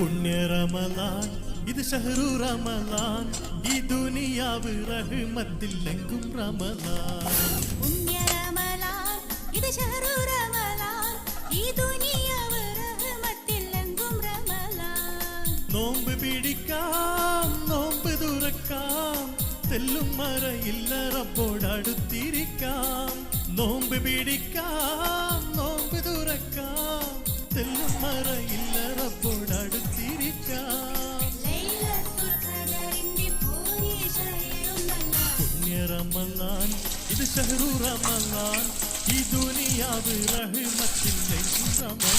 പുണ്യ റമളാൻ ഇത് ഷഹ്റു റമളാൻ ഈ ദുനിയാവ് റഹ്മത്തിലെങ്കും റമളാൻ പുണ്യ റമളാൻ ഇത് ഷഹ്റു റമളാൻ ഈ ദുനിയാവ് റഹ്മത്തിലെങ്കും റമളാൻ നോമ്പ് പിടിക്കാം നോമ്പ് തുറക്കാം തെല്ലും മറയില്ല റബ്ബോടടുത്തിരിക്കാം നോമ്പ് പിടിക്കാം നോമ്പ് തുറക്കാം തെല്ലും മറയില്ല റബ്ബോടടുത്തിരിക്കാം പുണ്യ റമളാൻ ഇത് ഷഹ്റു റമളാൻ ഈ ദുനിയാവ് റഹ്മത്തിലെങ്കും റമളാൻ